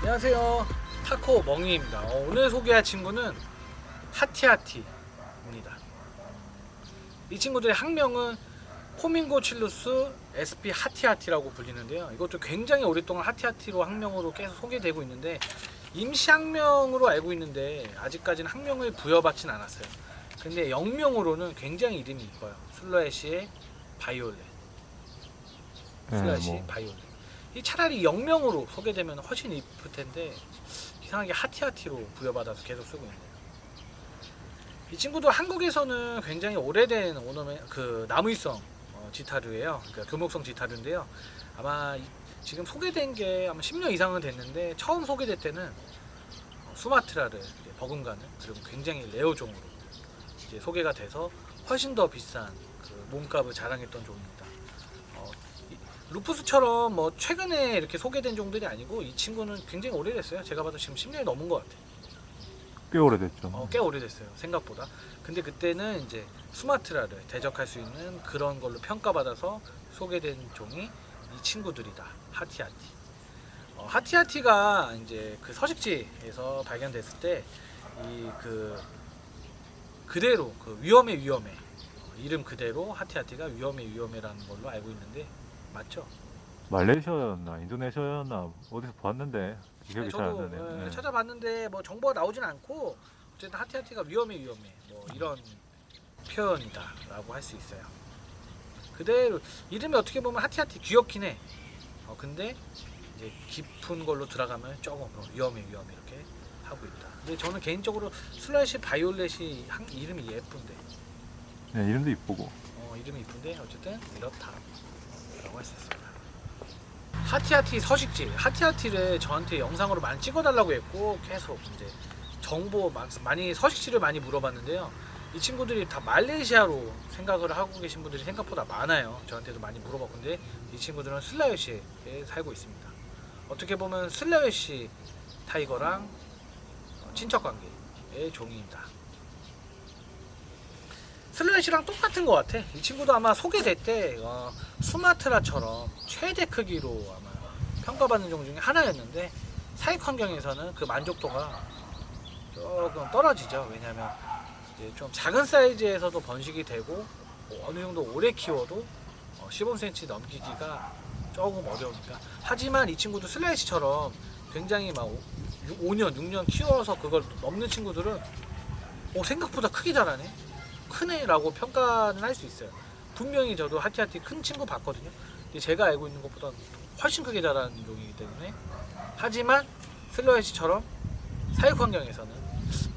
안녕하세요, 타코 멍이입니다. 오늘 소개할 친구는 하티하티입니다. 이 친구들의 학명은 포밍고칠루스 sp 하티하티라고 불리는데요. 이것도 굉장히 오랫동안 하티하티로 학명으로 계속 소개되고 있는데, 임시 학명으로 알고 있는데 아직까지는 학명을 부여받진 않았어요. 근데 영명으로는 굉장히 이름이 이뻐요. 슬러시의 바이올렛. 슬러시 바이올렛. 이 차라리 영명으로 소개되면 훨씬 이쁠 텐데 이상하게 하티하티로 부여받아서 계속 쓰고 있네요. 이 친구도 한국에서는 굉장히 오래된 나무위성 지타류예요. 그러니까 교목성 지타류인데요. 아마 지금 소개된 게 아마 10년 이상은 됐는데, 처음 소개될 때는 수마트라를 버금가는, 그리고 굉장히 레어종으로 이제 소개가 돼서 훨씬 더 비싼 그 몸값을 자랑했던 종입니다. 루푸스처럼 뭐 최근에 이렇게 소개된 종들이 아니고, 이 친구는 굉장히 오래됐어요. 제가 봐도 지금 10년이 넘은 것 같아요. 꽤 오래됐죠. 꽤 오래됐어요, 생각보다. 근데 그때는 이제 수마트라를 대적할 수 있는 그런 걸로 평가받아서 소개된 종이 이 친구들이다. 하티하티. 하티하티가 이제 그 서식지에서 발견됐을 때 이 그대로 위험해 이름 그대로 하티하티가 위험해라는 걸로 알고 있는데, 맞죠? 말레이시아였나 인도네시아였나 어디서 봤는데 기억이 잘 안 저도 나네. 찾아봤는데 뭐 정보가 나오진 않고, 어쨌든 하티하티가 위험해 뭐 이런 표현이다라고 할 수 있어요. 그대로 이름이 어떻게 보면 하티하티 귀엽긴 해. 근데 이제 깊은 걸로 들어가면 조금 위험해 이렇게 하고 있다. 근데 저는 개인적으로 슬래시 바이올렛이 이름이 예쁜데, 네, 이름도 이쁘고. 이름이 이쁜데 어쨌든 이렇다 라고 할 수 있습니다. 하티하티 서식지, 하티하티를 저한테 영상으로 많이 찍어달라고 했고, 계속 이제 정보 많이 서식지를 많이 물어봤는데요. 이 친구들이 다 말레이시아로 생각을 하고 계신 분들이 생각보다 많아요. 저한테도 많이 물어봤고, 근데 이 친구들은 슬라웨시에 살고 있습니다. 어떻게 보면 슬라웨시 타이거랑 친척관계의 종입니다. 슬래시랑 똑같은 것 같아. 이 친구도 아마 소개될 때 수마트라처럼 최대 크기로 아마 평가받는 종 중에 하나였는데, 사육 환경에서는 그 만족도가 조금 떨어지죠. 왜냐하면 이제 좀 작은 사이즈에서도 번식이 되고, 어느 정도 오래 키워도 15cm 넘기기가 조금 어려우니까. 하지만 이 친구도 슬래시처럼 굉장히 막 5년, 6년 키워서 그걸 넘는 친구들은 생각보다 크게 자라네, 크네라고 평가는 할 수 있어요. 분명히 저도 하티하티 큰 친구 봤거든요. 근데 제가 알고 있는 것보다 훨씬 크게 자라는 종이기 때문에. 하지만 슬러시처럼 사육 환경에서는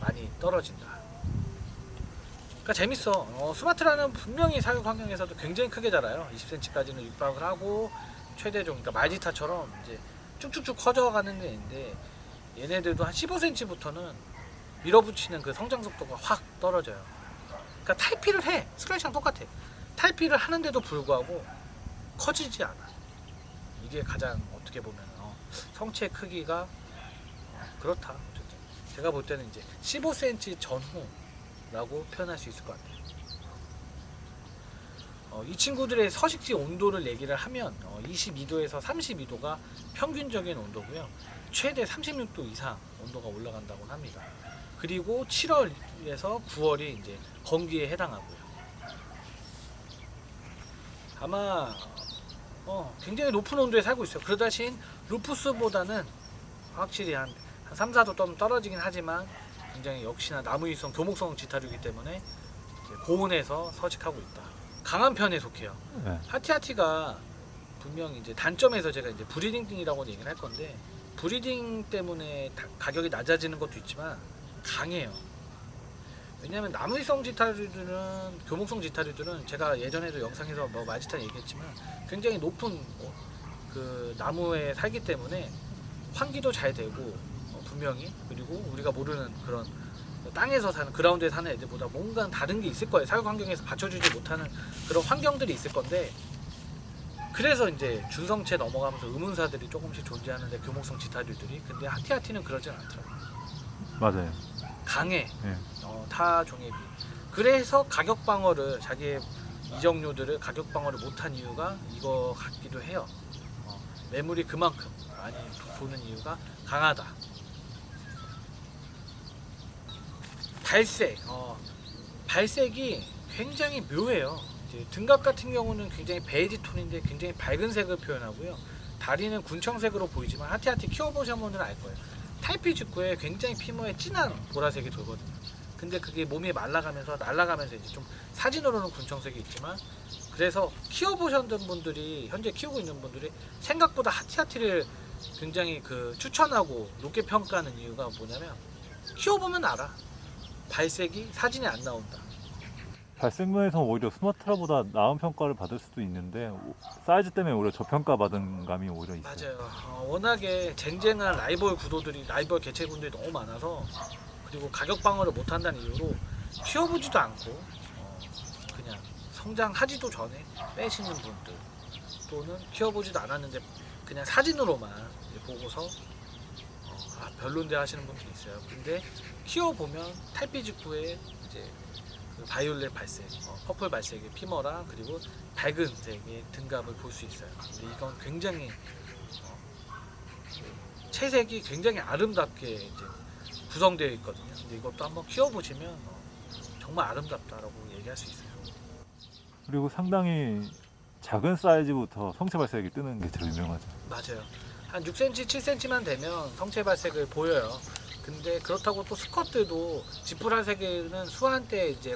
많이 떨어진다. 그러니까 재밌어. 수마트라는 분명히 사육 환경에서도 굉장히 크게 자라요. 20cm까지는 육박을 하고, 최대종, 그러니까 말지타처럼 이제 쭉쭉쭉 커져가는 데인데, 얘네들도 한 15cm부터는 밀어붙이는 그 성장 속도가 확 떨어져요. 그러니까 탈피를 해. 슬래시랑 똑같아. 탈피를 하는데도 불구하고 커지지 않아. 이게 가장 어떻게 보면 성체 크기가 그렇다. 어쨌든 제가 볼 때는 이제 15cm 전후라고 표현할 수 있을 것 같아요. 이 친구들의 서식지 온도를 얘기를 하면 22도에서 32도가 평균적인 온도고요. 최대 36도 이상 온도가 올라간다고 합니다. 그리고 7월에서 9월이 이제 건기에 해당하고요. 아마 굉장히 높은 온도에 살고 있어요. 그 대신 루푸스보다는 확실히 한 3, 4도 좀 떨어지긴 하지만, 굉장히 역시나 나무위성 교목성 지타류이기 때문에 이제 고온에서 서식하고 있다. 강한 편에 속해요. 네. 하티하티가 분명히 이제 단점에서 제가 이제 브리딩이라고 얘기를 할 건데, 브리딩 때문에 가격이 낮아지는 것도 있지만 강해요. 왜냐하면 나무위성 지타류들은, 교목성 지타류들은 제가 예전에도 영상에서 말지타 얘기했지만 굉장히 높은 그 나무에 살기 때문에 환기도 잘 되고, 분명히, 그리고 우리가 모르는 그런 땅에서 사는, 그라운드에 사는 애들보다 뭔가 다른 게 있을 거예요. 사육 환경에서 받쳐주지 못하는 그런 환경들이 있을 건데, 그래서 이제 준성체 넘어가면서 의문사들이 조금씩 존재하는데, 교목성 지타류들이. 근데 하티하티는 그러진 않더라고요. 맞아요. 강해. 네. 타 종에 비해. 그래서 가격 방어를, 자기의 이적류들을 가격 방어를 못한 이유가 이거 같기도 해요. 매물이 그만큼 많이 보는 이유가 강하다. 발색, 발색이 굉장히 묘해요. 이제 등각 같은 경우는 굉장히 베이지 톤인데 굉장히 밝은 색을 표현하고요. 다리는 군청색으로 보이지만 하티하티 키워보시면 알 거예요. 타이피 직후에 굉장히 피부에 진한 보라색이 돌거든요. 근데 그게 몸이 말라가면서 날아가면서 이제 좀 사진으로는 군청색이 있지만, 그래서 키워보셨던 분들이, 현재 키우고 있는 분들이 생각보다 하티하티를 굉장히 추천하고 높게 평가하는 이유가 뭐냐면, 키워보면 알아. 발색이 사진에 안 나온다. 발색면에서 오히려 스마트라보다 나은 평가를 받을 수도 있는데 사이즈 때문에 오히려 저평가 받은 감이 오히려 있어요. 맞아요. 워낙에 쟁쟁한 라이벌 구도들이, 라이벌 개체군들이 너무 많아서, 그리고 가격 방어를 못한다는 이유로 키워보지도 않고 그냥 성장하지도 전에 빼시는 분들, 또는 키워보지도 않았는데 그냥 사진으로만 보고서 별론데 하시는 분들이 있어요. 근데 키워보면 탈피 직후에 이제 바이올렛 발색, 퍼플 발색의 피머랑 그리고 밝은 색의 등갑을 볼 수 있어요. 근데 이건 굉장히 채색이 굉장히 아름답게 이제 구성되어 있거든요. 근데 이것도 한번 키워보시면 정말 아름답다라고 얘기할 수 있어요. 그리고 상당히 작은 사이즈부터 성체 발색이 뜨는 게 제일 유명하죠. 맞아요. 한 6cm, 7cm만 되면 성체 발색을 보여요. 근데 그렇다고 또 수컷들도 지푸라색에는 수환 때 이제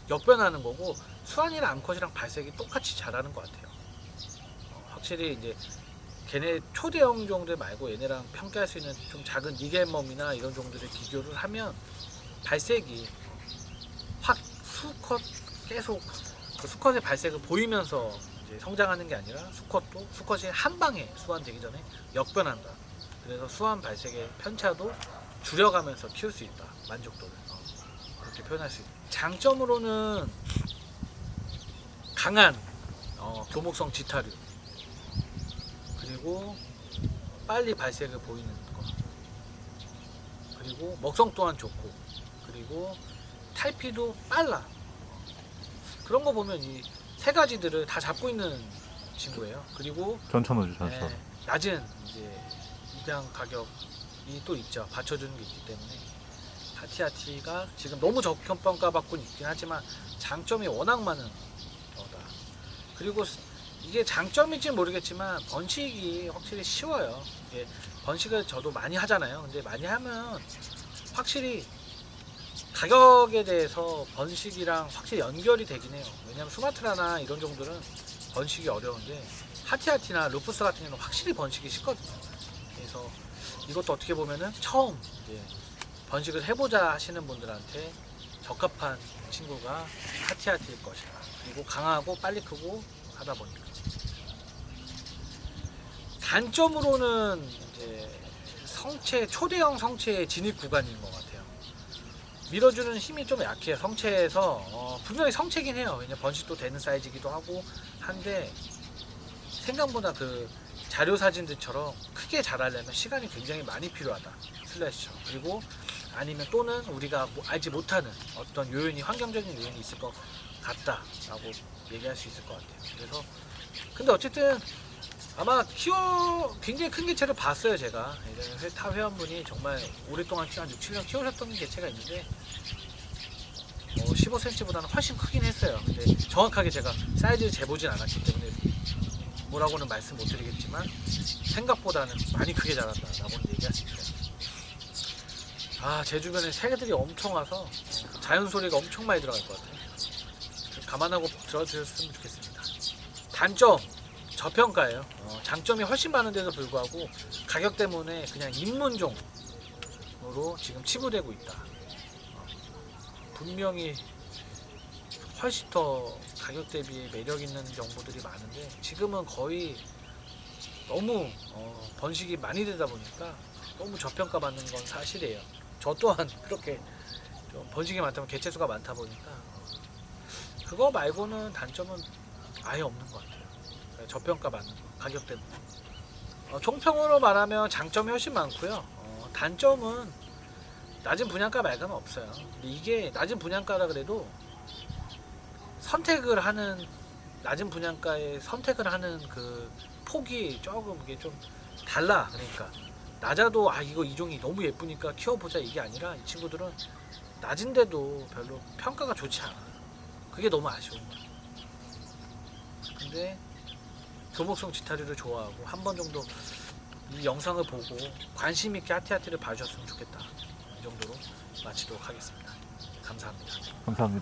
역변하는 거고, 수환이랑 암컷이랑 발색이 똑같이 자라는 것 같아요. 확실히 이제 걔네 초대형 종들 말고 얘네랑 평가할 수 있는 좀 작은 니겔멈이나 이런 종들을 비교를 하면 발색이 확 수컷 계속 수컷의 발색을 보이면서 이제 성장하는 게 아니라, 수컷이 한 방에 수환되기 전에 역변한다. 그래서 수환 발색의 편차도 줄여가면서 키울 수 있다. 만족도를 그렇게 표현할 수 있다. 장점으로는 강한 교목성 지타류, 그리고 빨리 발색을 보이는 것, 그리고 먹성 또한 좋고, 그리고 탈피도 빨라. 그런 거 보면 이 세 가지들을 다 잡고 있는 친구예요. 그리고 전천후죠, 전천. 낮은 이제 입양 가격이 또 있죠. 받쳐주는 게 있기 때문에 하티하티가 지금 너무 저평가받고 있긴 하지만 장점이 워낙 많은 거다. 그리고 이게 장점인지 모르겠지만 번식이 확실히 쉬워요. 이게 번식을 저도 많이 하잖아요. 근데 많이 하면 확실히 가격에 대해서 번식이랑 확실히 연결이 되긴 해요. 왜냐면 수마트라나 이런 종들은 번식이 어려운데, 하티하티나 루푸스 같은 경우는 확실히 번식이 쉽거든요. 그래서 이것도 어떻게 보면은 처음 이제 번식을 해보자 하시는 분들한테 적합한 친구가 하티하티일 것이다. 그리고 강하고 빨리 크고 하다 보니까. 단점으로는 이제 초대형 성체의 진입 구간인 것 같아요. 밀어주는 힘이 좀 약해요. 성체에서 분명히 성체긴 해요. 왜냐 번식도 되는 사이즈이기도 하고 한데, 생각보다 자료 사진들처럼 크게 자라려면 시간이 굉장히 많이 필요하다. 슬래시처럼. 그리고 아니면 또는 우리가 알지 못하는 어떤 요인이, 환경적인 요인이 있을 것 같다라고 얘기할 수 있을 것 같아요. 그래서 근데 어쨌든 아마 굉장히 큰 개체를 봤어요. 제가 예전에 타 회원분이 정말 오랫동안 한 6, 7년 키우셨던 개체가 있는데 15cm보다는 훨씬 크긴 했어요. 근데 정확하게 제가 사이즈를 재보진 않았기 때문에 뭐라고는 말씀 못 드리겠지만 생각보다는 많이 크게 자란다라고는 얘기할 수 있어요. 제 주변에 새들이 엄청 와서 자연 소리가 엄청 많이 들어갈 것 같아요. 감안하고 들어주셨으면 좋겠습니다. 단점, 저평가예요. 장점이 훨씬 많은데도 불구하고 가격 때문에 그냥 입문종으로 지금 치부되고 있다. 분명히 훨씬 더 가격 대비 매력 있는 정보들이 많은데 지금은 거의 너무 번식이 많이 되다 보니까 너무 저평가 받는 건 사실이에요. 저 또한 그렇게 좀 번식이 많다면 개체수가 많다 보니까 그거 말고는 단점은 아예 없는 것 같아요. 저평가 받는 거, 가격 때문에. 총평으로 말하면 장점이 훨씬 많고요. 단점은 낮은 분양가 말고는 없어요. 근데 이게 낮은 분양가라 그래도 낮은 분양가에 선택을 하는 그 폭이 조금 이게 좀 달라. 그러니까 낮아도 아 이거 이 종이 너무 예쁘니까 키워보자 이게 아니라 이 친구들은 낮은데도 별로 평가가 좋지 않아. 그게 너무 아쉬운 거야. 근데 교목성 지타리를 좋아하고 한 번 정도 이 영상을 보고 관심 있게 하티하티를 봐주셨으면 좋겠다. 이 정도로 마치도록 하겠습니다. 감사합니다. 감사합니다.